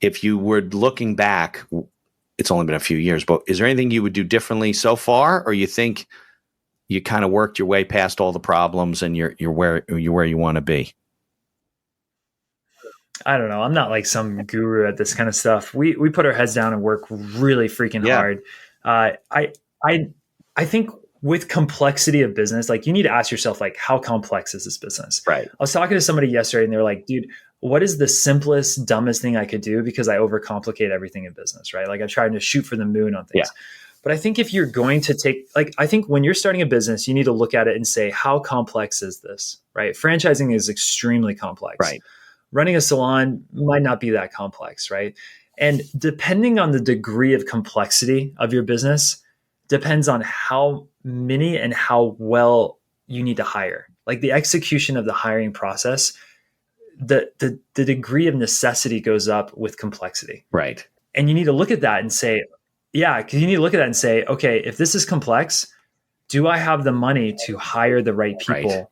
if you were looking back, it's only been a few years, but is there anything you would do differently so far, or you think you kind of worked your way past all the problems and you're where you want to be? I don't know. I'm not like some guru at this kind of stuff. We put our heads down and work really freaking hard. I think with complexity of business, like you need to ask yourself, like, how complex is this business? Right. I was talking to somebody yesterday and they were like, dude, what is the simplest, dumbest thing I could do? Because I overcomplicate everything in business, right? Like I'm trying to shoot for the moon on things. Yeah. But I think if you're going to I think when you're starting a business, you need to look at it and say, how complex is this, right? Franchising is extremely complex. Right. Running a salon might not be that complex, right? And depending on the degree of complexity of your business, depends on how many and how well you need to hire. Like the execution of the hiring process, the degree of necessity goes up with complexity. Right. And you need to look at that and say, okay, if this is complex, do I have the money to hire the right people? Right.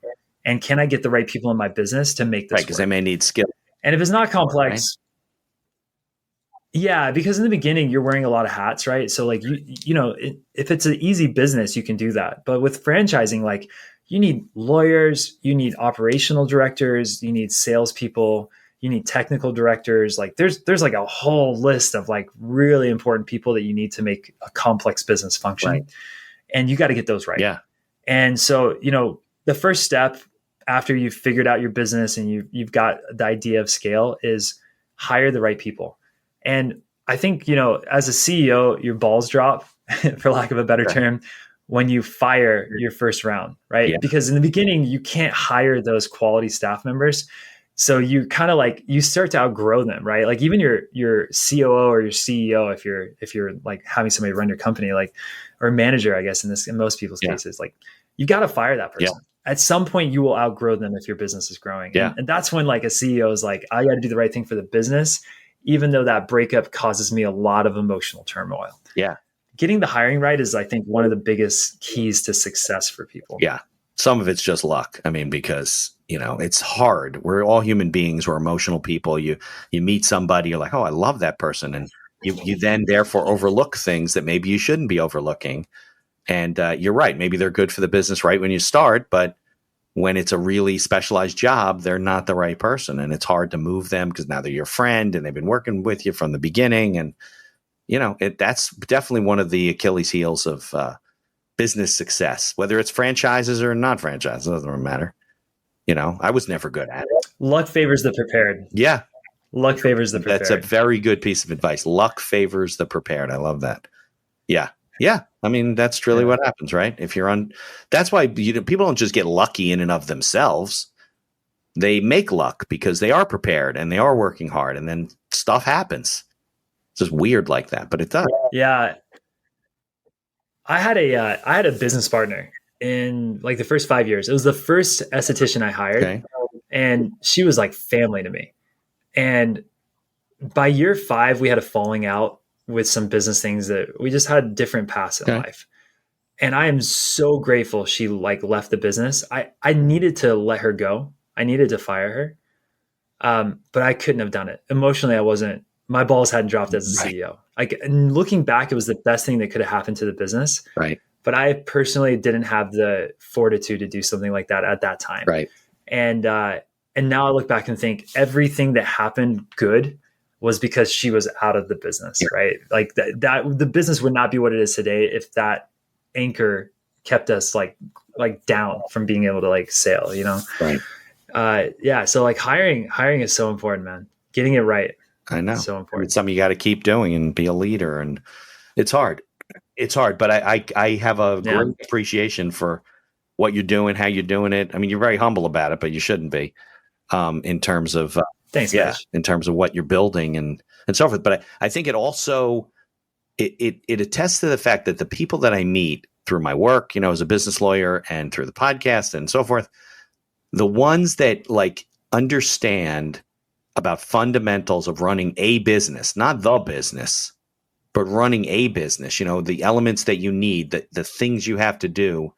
And can I get the right people in my business to make this work? Because they may need skill. And if it's not complex, yeah, because in the beginning you're wearing a lot of hats, right? So like if it's an easy business, you can do that. But with franchising, like you need lawyers, you need operational directors, you need salespeople, you need technical directors. Like there's like a whole list of like really important people that you need to make a complex business function. Right. And you got to get those right. Yeah. And so, the first step after you've figured out your business and you've got the idea of scale is hire the right people. And I think, as a CEO, your balls drop, for lack of a better term, when you fire your first round, right? Yeah. Because in the beginning, you can't hire those quality staff members. So you kind of you start to outgrow them, right? Like even your COO or your CEO, if you're like having somebody run your company, or manager, I guess in most people's cases, you got to fire that person. Yeah. At some point you will outgrow them if your business is growing. Yeah. And that's when a CEO is like, I got to do the right thing for the business, even though that breakup causes me a lot of emotional turmoil. Yeah. Getting the hiring right is, I think, one of the biggest keys to success for people. Yeah. Some of it's just luck. I mean, because, it's hard. We're all human beings. We're emotional people. You meet somebody, you're like, oh, I love that person. And you then therefore overlook things that maybe you shouldn't be overlooking. And you're right. Maybe they're good for the business right when you start, but when it's a really specialized job, they're not the right person. And it's hard to move them because now they're your friend and they've been working with you from the beginning. And, that's definitely one of the Achilles heels of business success, whether it's franchises or not franchises, it doesn't matter. I was never good at it. Luck favors the prepared. Yeah. Luck favors the prepared. That's a very good piece of advice. Luck favors the prepared. I love that. Yeah. Yeah. I mean, that's really what happens, right? If you're that's why people don't just get lucky in and of themselves. They make luck because they are prepared and they are working hard, and then stuff happens. It's just weird like that, but it does. Yeah. I had a business partner in the first 5 years. It was the first esthetician I hired, and she was like family to me. And by year 5, we had a falling out with some business things that we just had different paths in life. And I am so grateful she left the business. I needed to let her go. I needed to fire her. But I couldn't have done it. Emotionally, my balls hadn't dropped as a CEO. And looking back, it was the best thing that could have happened to the business. Right. But I personally didn't have the fortitude to do something like that at that time. Right. And now I look back and think everything that happened good was because she was out of the business, right? That the business would not be what it is today if that anchor kept us down from being able to sail, Right. So hiring is so important, man. Getting it right. I know. So important. It's something you got to keep doing and be a leader. And it's hard. It's hard, but I have a great appreciation for what you're doing, how you're doing it. I mean, you're very humble about it, but you shouldn't be, in terms of, thanks, Mitch. in terms of what you're building and so forth. But I think it also, it attests to the fact that the people that I meet through my work, as a business lawyer and through the podcast and so forth, the ones that like understand about fundamentals of running a business, not the business, but running a business, the elements that you need, the things you have to do,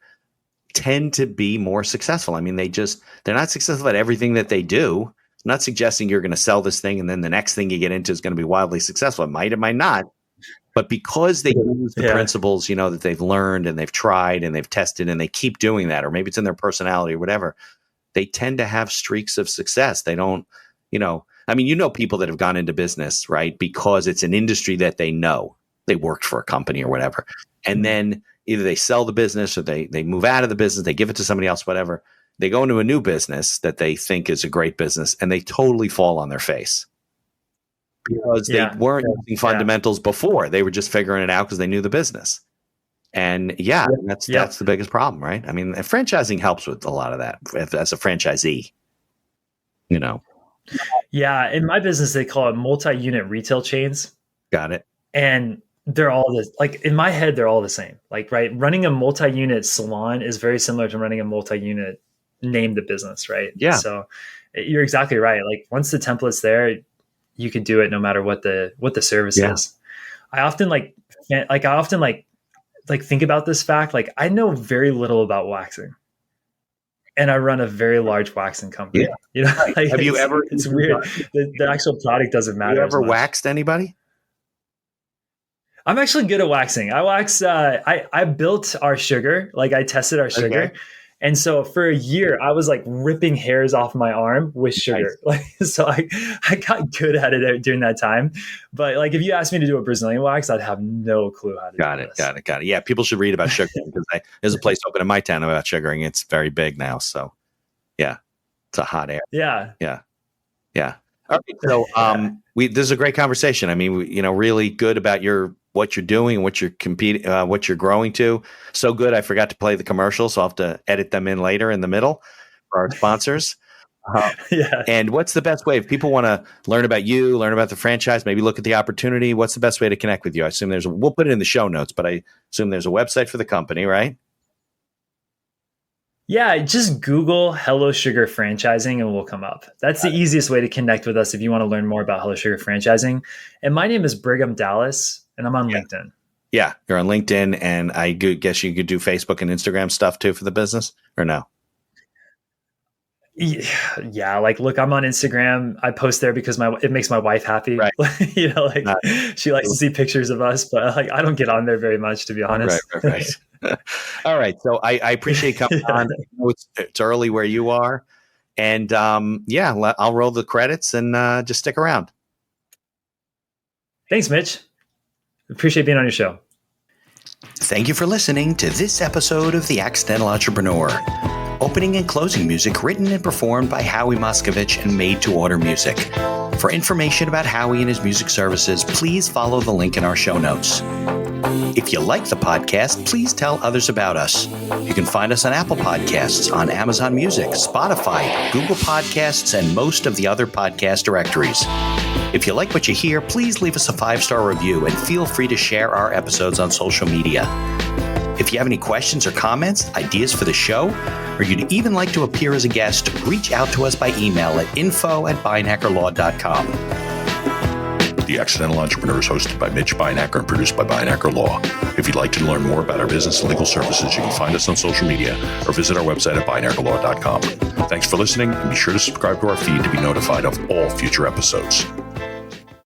tend to be more successful. I mean, they're not successful at everything that they do. I'm not suggesting you're going to sell this thing and then the next thing you get into is going to be wildly successful. It might not. But because they use the principles, that they've learned and they've tried and they've tested and they keep doing that, or maybe it's in their personality or whatever, they tend to have streaks of success. They don't, people that have gone into business, right? Because it's an industry that they know. They worked for a company or whatever. And then either they sell the business or they move out of the business, they give it to somebody else, whatever. They go into a new business that they think is a great business and they totally fall on their face. Because they weren't using fundamentals before. They were just figuring it out because they knew the business. And that's the biggest problem, right? I mean, franchising helps with a lot of that as a franchisee, Yeah. In my business, they call it multi-unit retail chains. Got it. And they're all in my head, they're all the same. Like, right. Running a multi-unit salon is very similar to running a multi-unit name the business, right? Yeah. So you're exactly right. Like once the template's there, you can do it no matter what the service is. I often think about this fact. Like I know very little about waxing and I run a very large waxing company. Yeah. Have you ever, it's weird. The actual product doesn't matter. Have you ever waxed anybody? I'm actually good at waxing. I wax, I built our sugar. Like I tested our sugar. Okay. And so for a year, I was like ripping hairs off my arm with sugar. Nice. So I got good at it during that time. But like if you asked me to do a Brazilian wax, I'd have no clue how to do this. Got it. Yeah, people should read about sugaring because there's a place open in my town about sugaring. It's very big now. So yeah, it's a hot area. Yeah. All right, so this is a great conversation. I mean, really good about what you're doing, what you're growing to. So good, I forgot to play the commercials, so I'll have to edit them in later in the middle for our sponsors. And what's the best way if people want to learn about you, learn about the franchise, maybe look at the opportunity? What's the best way to connect with you? I assume we'll put it in the show notes, but I assume there's a website for the company, right? Yeah, just Google Hello Sugar Franchising and we'll come up. That's the easiest way to connect with us if you want to learn more about Hello Sugar Franchising. And my name is Brigham Dallas, and I'm on LinkedIn. Yeah, you're on LinkedIn, and I guess you could do Facebook and Instagram stuff too for the business, or no? Yeah, look, I'm on Instagram. I post there because it makes my wife happy. Right. She likes to see pictures of us, but I don't get on there very much, to be honest. Right. All right. So I appreciate coming on. It's early where you are. And I'll roll the credits and just stick around. Thanks, Mitch. Appreciate being on your show. Thank you for listening to this episode of The Accidental Entrepreneur. Opening and closing music written and performed by Howie Moskovich and made to order music. For information about Howie and his music services, please follow the link in our show notes. If you like the podcast, please tell others about us. You can find us on Apple Podcasts, on Amazon Music, Spotify, Google Podcasts, and most of the other podcast directories. If you like what you hear, please leave us a 5-star review and feel free to share our episodes on social media. If you have any questions or comments, ideas for the show, or you'd even like to appear as a guest, reach out to us by email at info@beinhackerlaw.com. The Accidental Entrepreneur is hosted by Mitch Beinhacker and produced by Beinhacker Law. If you'd like to learn more about our business and legal services, you can find us on social media or visit our website at beinhackerlaw.com. Thanks for listening, and be sure to subscribe to our feed to be notified of all future episodes.